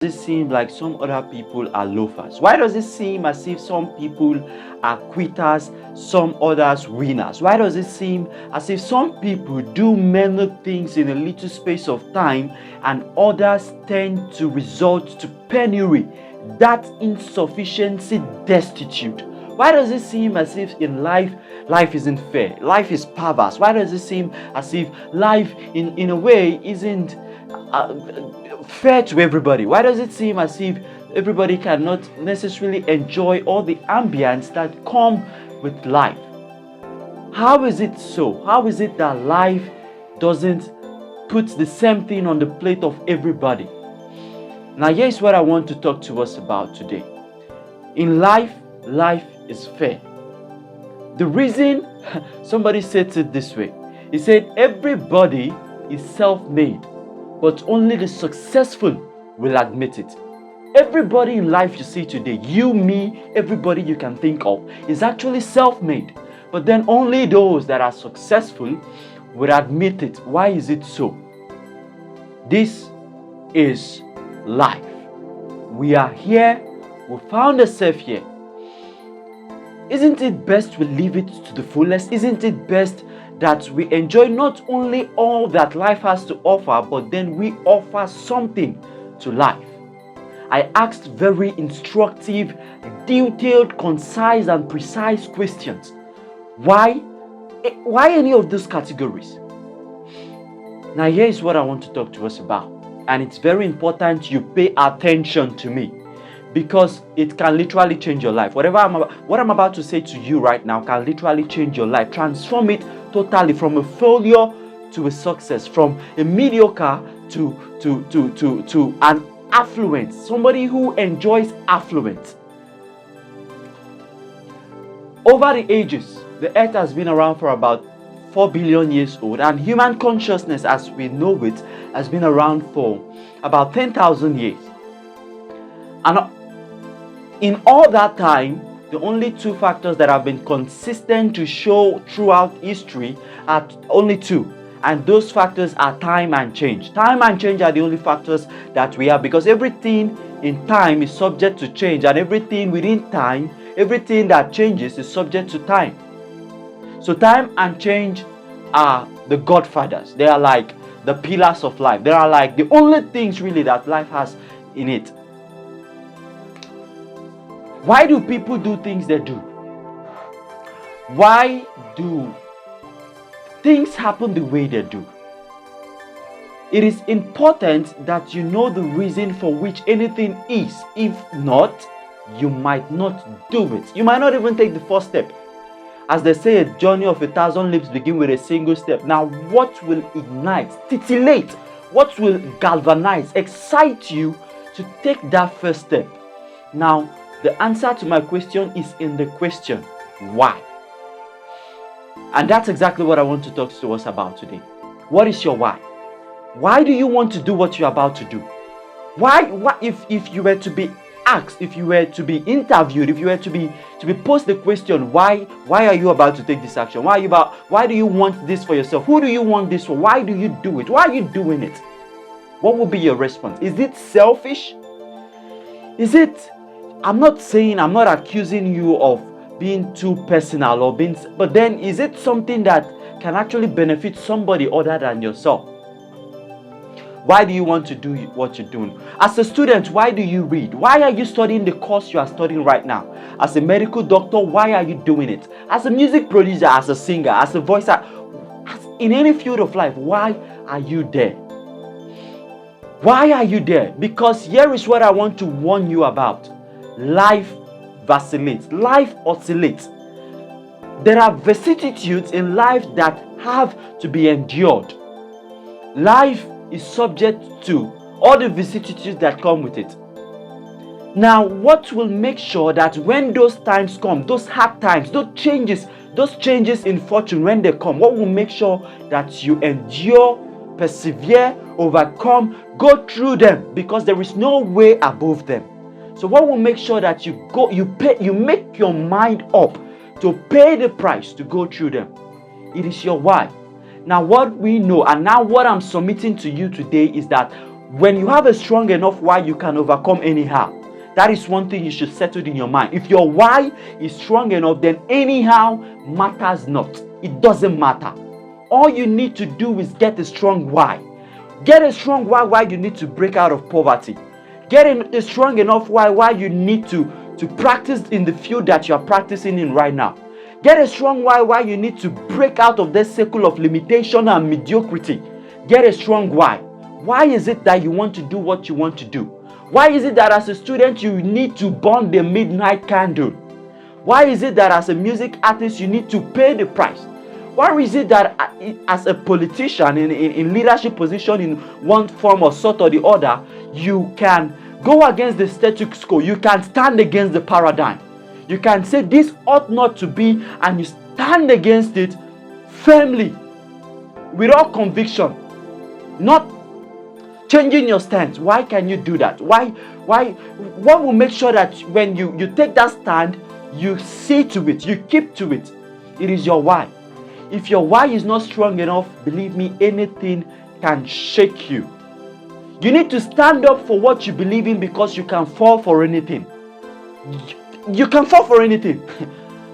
Does it seem like some other people are loafers? Why does it seem as if some people are quitters, some others winners? Why does it seem as if some people do many things in a little space of time and others tend to result to penury, that insufficiency, destitute? Why does it seem as if in life isn't fair? Life is perverse. Why does it seem as if life in a way isn't fair to everybody? Why does it seem as if everybody cannot necessarily enjoy all the ambience that come with life? How is it so? How is it that life doesn't put the same thing on the plate of everybody? Now, here's what I want to talk to us about today. In life is fair. The reason, somebody said it this way. He said, everybody is self-made, but only the successful will admit it. Everybody in life you see today, you, me, everybody you can think of, is actually self-made. But then only those that are successful will admit it. Why is it so? This is life. We are here. We found ourselves here. Isn't it best we live it to the fullest? Isn't it best that we enjoy not only all that life has to offer, but then we offer something to life? I asked very instructive, detailed, concise, and precise questions. Why any of those categories? Now, here is what I want to talk to us about. And it's very important you pay attention to me, because it can literally change your life. What I'm about to say to you right now can literally change your life. Transform it totally, from a failure to a success, from a mediocre to an affluent, somebody who enjoys affluence. Over the ages, the earth has been around for about 4 billion years old, and human consciousness as we know it has been around for about 10,000 years. And in all that time, the only two factors that have been consistent to show throughout history are only two. And those factors are time and change. Time and change are the only factors that we have, because everything in time is subject to change, and everything within time, everything that changes is subject to time. So time and change are the godfathers. They are like the pillars of life. They are like the only things really that life has in it. Why do people do things they do? Why do things happen the way they do? It is important that you know the reason for which anything is. If not, you might not do it. You might not even take the first step. As they say, a journey of 1,000 leagues begin with a single step. Now, what will ignite, titillate, what will galvanize, excite you to take that first step? Now, the answer to my question is in the question, why? And that's exactly what I want to talk to us about today. What is your why? Why do you want to do what you're about to do? Why if you were to be asked, if you were to be interviewed, if you were to be posed the question, why are you about to take this action? Why do you want this for yourself? Who do you want this for? Why do you do it? Why are you doing it? What will be your response? Is it selfish? Is it, I'm not accusing you of being too personal or but then is it something that can actually benefit somebody other than yourself? Why do you want to do what you're doing? As a student, why do you read? Why are you studying the course you are studying right now? As a medical doctor, why are you doing it? As a music producer, as a singer, as a voice actor, in any field of life, why are you there? Why are you there? Because here is what I want to warn you about. Life vacillates. Life oscillates. There are vicissitudes in life that have to be endured. Life is subject to all the vicissitudes that come with it. Now, what will make sure that when those times come, those hard times, those changes in fortune, when they come, what will make sure that you endure, persevere, overcome, go through them? Because there is no way above them. So what will make sure that you make your mind up to pay the price to go through them? It is your why. Now, what we know, and now what I'm submitting to you today, is that When you have a strong enough why, you can overcome anyhow. That is one thing you should settle in your mind. If your why is strong enough, then anyhow matters not. It doesn't matter. All you need to do is get a strong why. Get a strong why you need to break out of poverty. Get a strong enough why you need to practice in the field that you are practicing in right now. Get a strong why you need to break out of this circle of limitation and mediocrity. Get a strong why. Why is it that you want to do what you want to do? Why is it that as a student you need to burn the midnight candle? Why is it that as a music artist you need to pay the price? Why is it that as a politician in leadership position in one form or sort or the other, you can go against the status quo, you can stand against the paradigm? You can say this ought not to be, and you stand against it firmly, without conviction, not changing your stance. Why can you do that? What will make sure that when you take that stand, you see to it, you keep to it? It is your why. If your why is not strong enough, believe me, anything can shake you. You need to stand up for what you believe in, because you can fall for anything. You can fall for anything.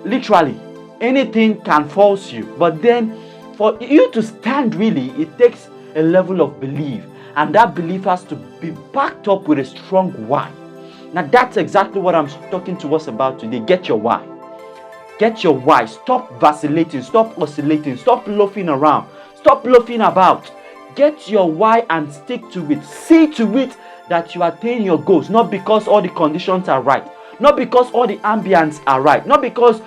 Literally, anything can false you. But then, for you to stand really, it takes a level of belief. And that belief has to be backed up with a strong why. Now, that's exactly what I'm talking to us about today. Get your why. Get your why. Stop vacillating. Stop oscillating. Stop loafing around. Stop loafing about. Get your why and stick to it. See to it that you attain your goals. Not because all the conditions are right. Not because all the ambience are right. Not because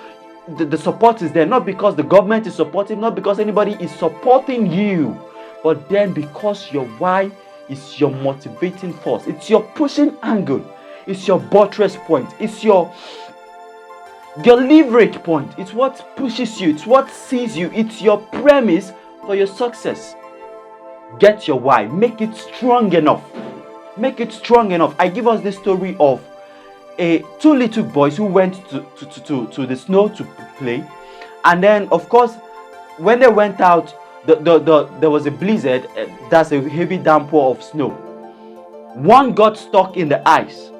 the support is there. Not because the government is supportive. Not because anybody is supporting you. But then because your why is your motivating force. It's your pushing angle. It's your buttress point. It's your leverage point. It's what pushes you. It's what sees you. It's your premise for your success. Get your why. Make it strong enough. Make it strong enough. I give us this story of two little boys who went to the snow to play. And then, of course, when they went out, there was a blizzard. That's a heavy downpour of snow. One got stuck in the ice.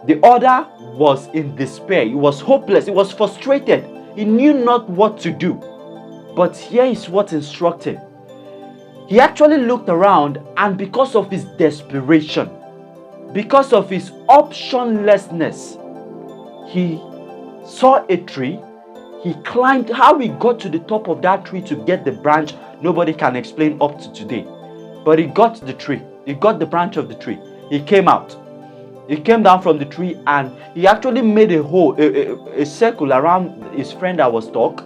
The other was in despair. He was hopeless. He was frustrated. He knew not what to do. But here is what's instructed. He actually looked around, and because of his desperation, because of his optionlessness, he saw a tree. He climbed. How he got to the top of that tree to get the branch, nobody can explain up to today. But he got the tree. He got the branch of the tree. He came out. He came down from the tree, and he actually made a hole, a circle around his friend that was stuck.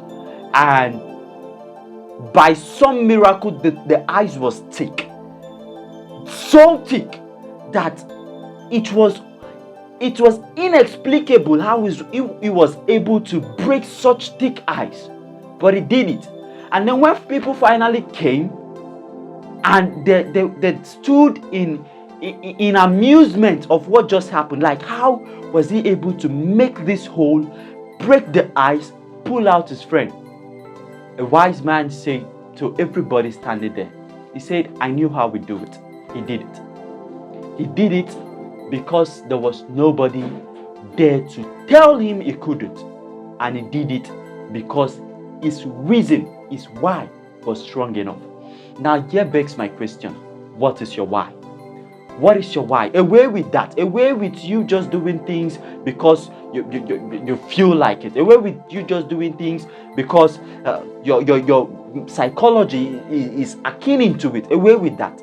And by some miracle, the ice was thick. So thick that it was inexplicable how he was able to break such thick ice. But he did it. And then when people finally came, and they stood in amusement of what just happened. Like, how was he able to make this hole, break the ice, pull out his friend? A wise man said to everybody standing there, he said, I knew how we do it. He did it. He did it because there was nobody there to tell him he couldn't. And he did it because his reason, his why, was strong enough. Now here begs my question. What is your why? What is your why? Away with that. Away with you just doing things because you feel like it. Away with you just doing things because your psychology is akin to it. Away with that.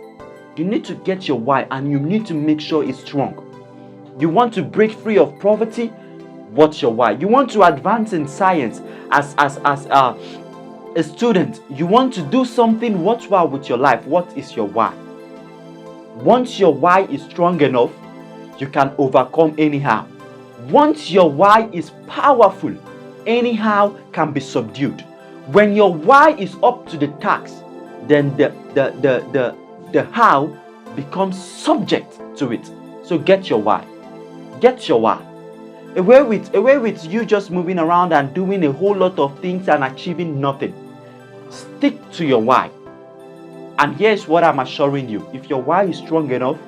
You need to get your why, and you need to make sure it's strong. You want to break free of poverty? What's your why? You want to advance in science as a student. You want to do something worthwhile with your life. What is your why? Once your why is strong enough, you can overcome anyhow. Once your why is powerful, anyhow can be subdued. When your why is up to the task, then the how becomes subject to it. So get your why. Get your why. Away with you just moving around and doing a whole lot of things and achieving nothing. Stick to your why. And here's what I'm assuring you. If your why is strong enough,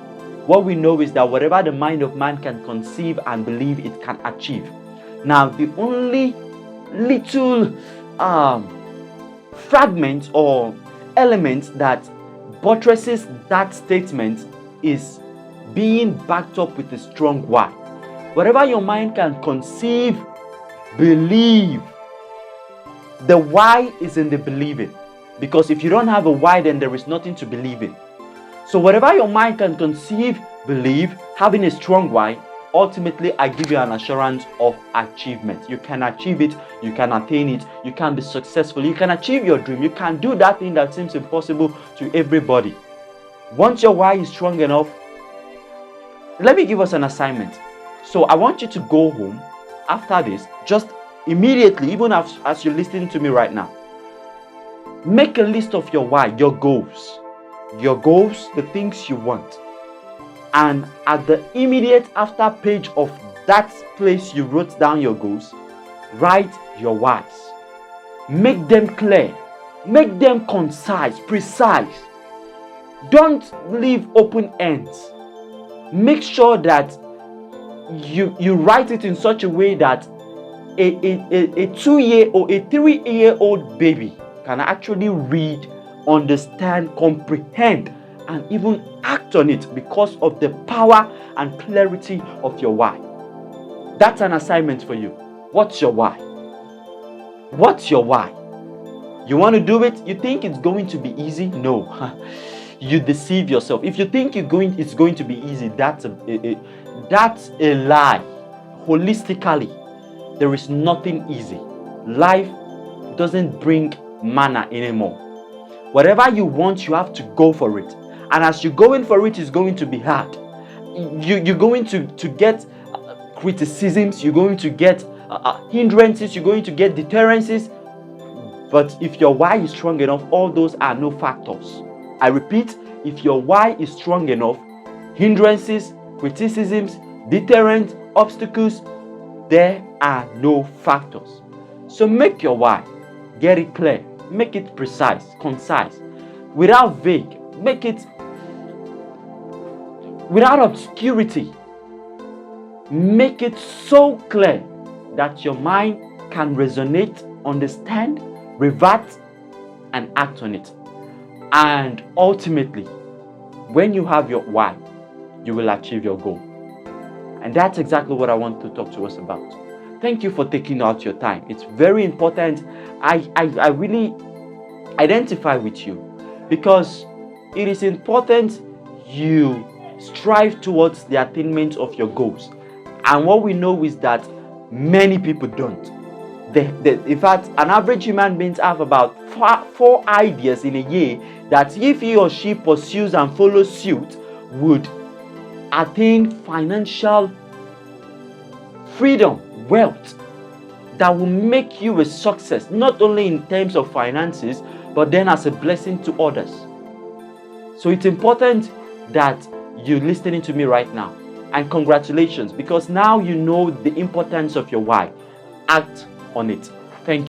what we know is that whatever the mind of man can conceive and believe, it can achieve. Now, the only little fragment or element that buttresses that statement is being backed up with a strong why. Whatever your mind can conceive, believe. The why is in the believing. Because if you don't have a why, then there is nothing to believe in. So whatever your mind can conceive, believe, having a strong why, ultimately I give you an assurance of achievement. You can achieve it, you can attain it, you can be successful, you can achieve your dream, you can do that thing that seems impossible to everybody. Once your why is strong enough, let me give us an assignment. So I want you to go home after this, just immediately, even as you're listening to me right now. Make a list of your why, your goals, the things you want. And at the immediate after page of that place you wrote down your goals, write your whys. Make them clear, make them concise, precise. Don't leave open ends. Make sure that you write it in such a way that a 2-year or a 3-year-old baby can actually read, understand, comprehend, and even act on it because of the power and clarity of your why. That's an assignment for you. What's your why? What's your why? You want to do it? You think it's going to be easy? No. You deceive yourself. If you think it's going to be easy, that's a lie. Holistically, there is nothing easy. Life doesn't bring manna anymore. Whatever you want, you have to go for it. And as you're going for it, it's going to be hard. You're going to get criticisms, you're going to get hindrances, you're going to get deterrences. But if your why is strong enough, all those are no factors. I repeat, if your why is strong enough, hindrances, criticisms, deterrents, obstacles, there are no factors. So make your why, get it clear, make it precise, concise, without vague, make it without obscurity. Make it so clear that your mind can resonate, understand, revert, and act on it. And ultimately, when you have your why, you will achieve your goal. And that's exactly what I want to talk to us about. Thank you for taking out your time. It's very important. I really identify with you because it is important you strive towards the attainment of your goals. And what we know is that many people don't. In fact, an average human being have about four ideas in a year that if he or she pursues and follows suit, would attain financial freedom, wealth, that will make you a success, not only in terms of finances, but then as a blessing to others. So it's important that you're listening to me right now. And congratulations, because now you know the importance of your why. Act on it. Thank you.